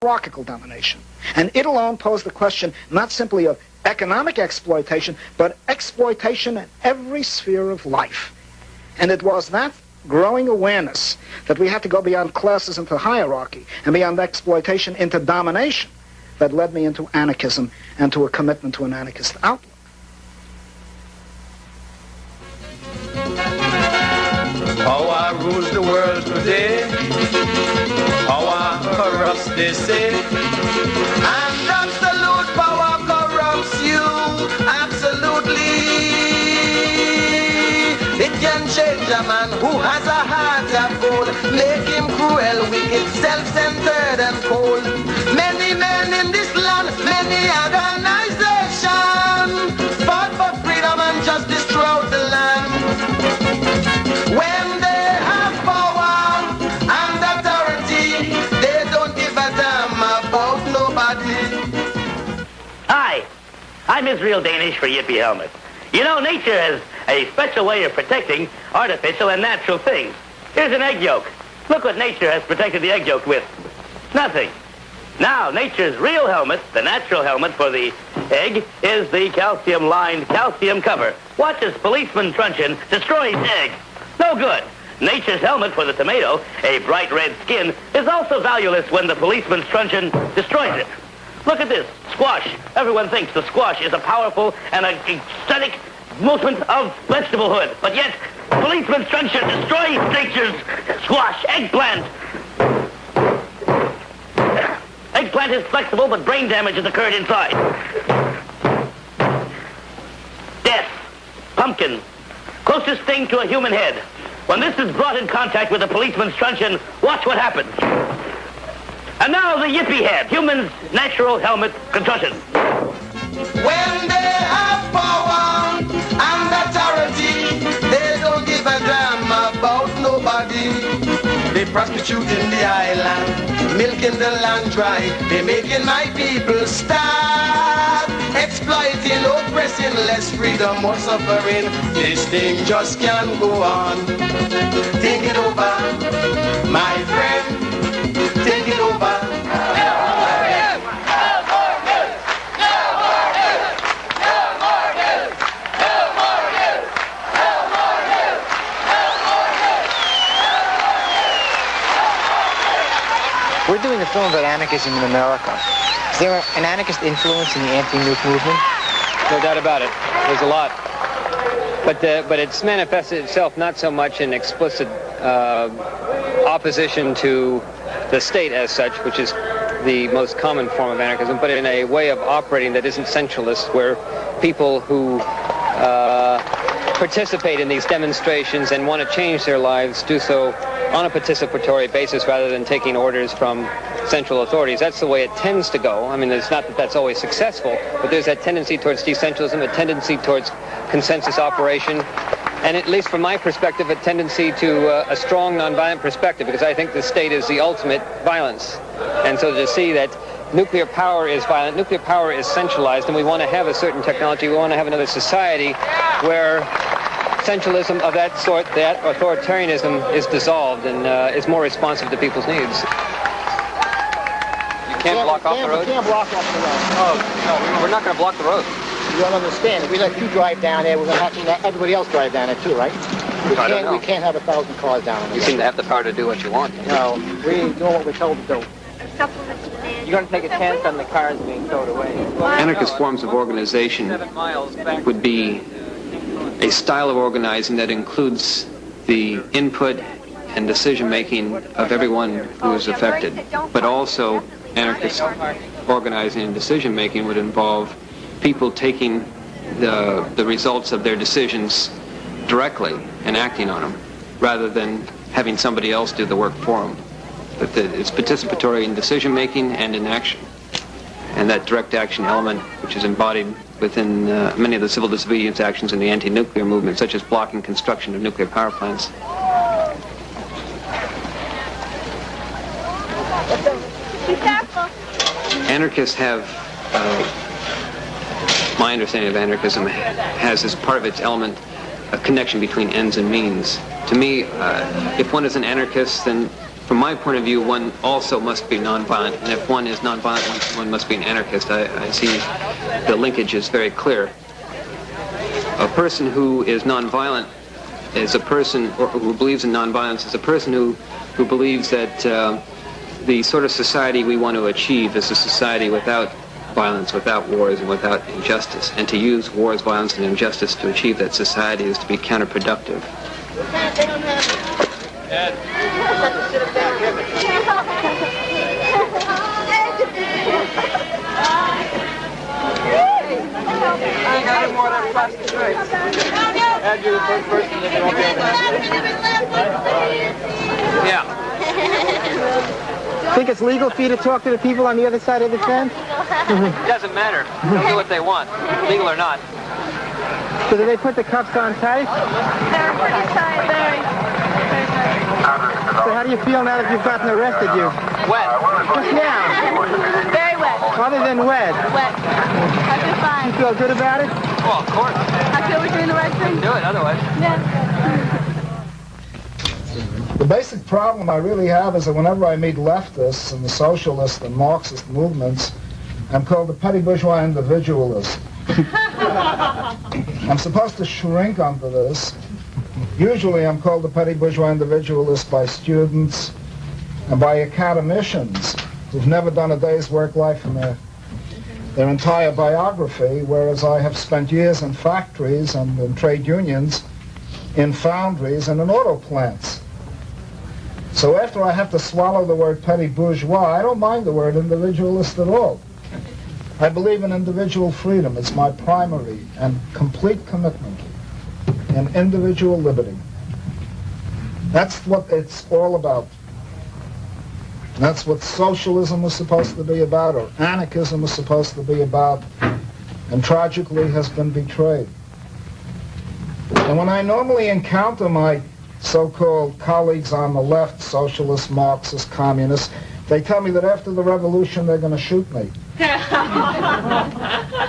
hierarchical domination. And it alone posed the question not simply of economic exploitation, but exploitation in every sphere of life. And it was that growing awareness that we had to go beyond classes into hierarchy and beyond exploitation into domination that led me into anarchism and to a commitment to an anarchist outlook. Power rules the world today. Power corrupts, they say. And absolute power corrupts you. Absolutely. It can change a man who has a heart of gold, make him cruel, wicked, self-centered and cold. Many men in this land, many organizations fought for freedom and justice throughout the land. When they have power and authority, they don't give a damn about nobody. Hi, I'm Israel Danish for Yippee Helmet. You know, nature has a special way of protecting artificial and natural things. Here's an egg yolk. Look what nature has protected the egg yolk with. Nothing. Now, nature's real helmet, the natural helmet for the egg, is the calcium-lined calcium cover. Watch as policeman truncheon destroys egg. No good. Nature's helmet for the tomato, a bright red skin, is also valueless when the policeman's truncheon destroys it. Look at this, squash. Everyone thinks the squash is a powerful and aesthetic movement of vegetablehood, but yet policeman's truncheon destroys nature's squash. Eggplant. Eggplant is flexible, but brain damage has occurred inside. Death. Pumpkin. Closest thing to a human head. When this is brought in contact with a policeman's truncheon, watch what happens. And now the yippee head, human's natural helmet concussion. When they have power and authority, they don't give a damn about nobody. They prostituting the island, milking the land dry. They making my people starve, exploiting, oppressing, less freedom, more suffering. This thing just can't go on. Think it over, my friend. Think it over. We're doing a film about anarchism in America. Is there an anarchist influence in the anti-nuke movement? No doubt about it. There's a lot. But it's manifested itself not so much in explicit opposition to the state as such, which is the most common form of anarchism, but in a way of operating that isn't centralist, where people who participate in these demonstrations and want to change their lives do so on a participatory basis rather than taking orders from central authorities. That's the way it tends to go. I mean, it's not that that's always successful, but there's that tendency towards decentralism, a tendency towards consensus operation, and at least from my perspective, a tendency to a strong nonviolent perspective, because I think the state is the ultimate violence. And so to see that nuclear power is violent, nuclear power is centralized, and we want to have a certain technology, we want to have another society where centralism of that sort, that authoritarianism is dissolved and is more responsive to people's needs. You can't block off the road? We can't block off the road. Oh, no, we're not going to block the road. You don't understand. If we let you drive down there, we're going to have to let everybody else drive down there too, right? We can't have 1,000 cars down there. You seem to have the power to do what you want. No, we do what we're told to do. You're going to take a chance on the cars being towed away. Anarchist forms of organization would be a style of organizing that includes the input and decision-making of everyone who is affected. But also, anarchist organizing and decision-making would involve people taking the results of their decisions directly and acting on them, rather than having somebody else do the work for them. But it's participatory in decision-making and in action. And that direct action element, which is embodied within many of the civil disobedience actions in the anti-nuclear movement, such as blocking construction of nuclear power plants. Be careful. Anarchists have, my understanding of anarchism has as part of its element a connection between ends and means. To me, if one is an anarchist, then from my point of view, one also must be nonviolent. And if one is nonviolent, one must be an anarchist. I see the linkage is very clear. A person who is nonviolent is a person, or who believes in nonviolence, is a person who believes that the sort of society we want to achieve is a society without violence, without wars, and without injustice. And to use wars, violence, and injustice to achieve that society is to be counterproductive. Yeah. Think it's legal for you to talk to the people on the other side of the fence? It doesn't matter. They'll do what they want, legal or not. So do they put the cuffs on tight? They're pretty tight, very So how do you feel now that you've gotten arrested, you? Wet. Just now. Very wet. Other than wet. Wet. I feel fine. You feel good about it? Well, of course. I feel we're doing the right thing. Do it, otherwise. Yeah. The basic problem I really have is that whenever I meet leftists and the socialist and Marxist movements, I'm called a petty bourgeois individualist. I'm supposed to shrink under this. Usually I'm called a petty bourgeois individualist by students and by academicians who've never done a day's work life in their entire biography, whereas I have spent years in factories and in trade unions, in foundries and in auto plants. So after I have to swallow the word petty bourgeois, I don't mind the word individualist at all. I believe in individual freedom. It's my primary and complete commitment in individual liberty. That's what it's all about. That's what socialism was supposed to be about, or anarchism was supposed to be about, and tragically has been betrayed. And when I normally encounter my so-called colleagues on the left, socialists, Marxists, communists, they tell me that after the revolution they're going to shoot me.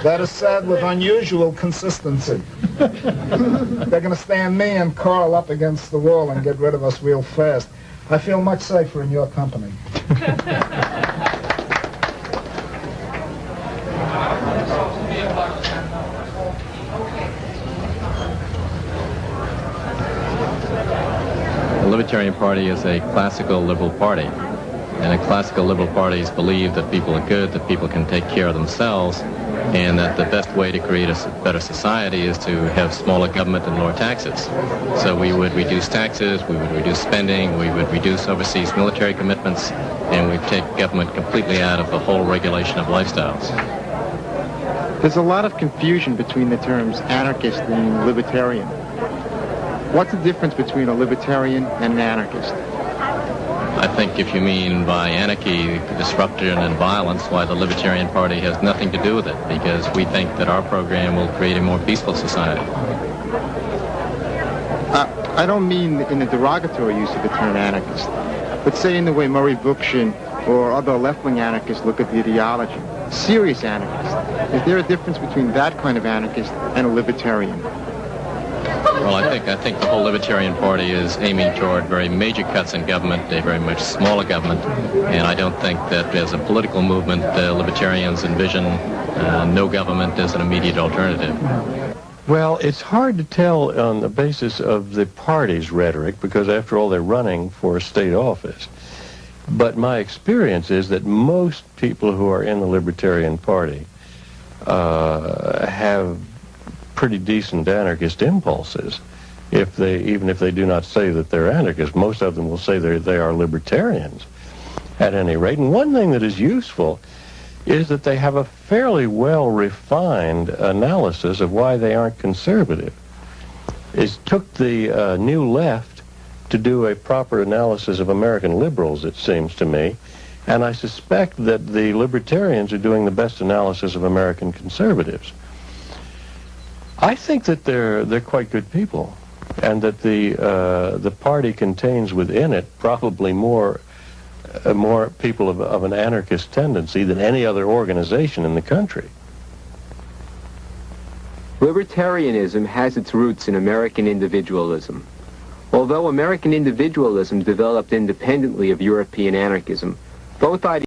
That is said with unusual consistency. They're going to stand me and Carl up against the wall and get rid of us real fast. I feel much safer in your company. The Libertarian Party is a classical liberal party. And the classical liberal parties believe that people are good, that people can take care of themselves, and that the best way to create a better society is to have smaller government and lower taxes. So we would reduce taxes, we would reduce spending, we would reduce overseas military commitments, and we'd take government completely out of the whole regulation of lifestyles. There's a lot of confusion between the terms anarchist and libertarian. What's the difference between a libertarian and an anarchist? I think if you mean by anarchy, disruption and violence, why the Libertarian Party has nothing to do with it, because we think that our program will create a more peaceful society. I don't mean in the derogatory use of the term anarchist, but say in the way Murray Bookchin or other left-wing anarchists look at the ideology. Serious anarchist. Is there a difference between that kind of anarchist and a libertarian? Well, I think the whole Libertarian Party is aiming toward very major cuts in government, a very much smaller government, and I don't think that as a political movement, Libertarians envision no government as an immediate alternative. Well, it's hard to tell on the basis of the party's rhetoric, because after all, they're running for a state office. But my experience is that most people who are in the Libertarian Party have pretty decent anarchist impulses. Even if they do not say that they're anarchists, most of them will say they are libertarians at any rate. And one thing that is useful is that they have a fairly well-refined analysis of why they aren't conservative. It took the New Left to do a proper analysis of American liberals, it seems to me, and I suspect that the libertarians are doing the best analysis of American conservatives. I think that they're quite good people, and that the party contains within it probably more people of an anarchist tendency than any other organization in the country. Libertarianism has its roots in American individualism. Although American individualism developed independently of European anarchism, both ideas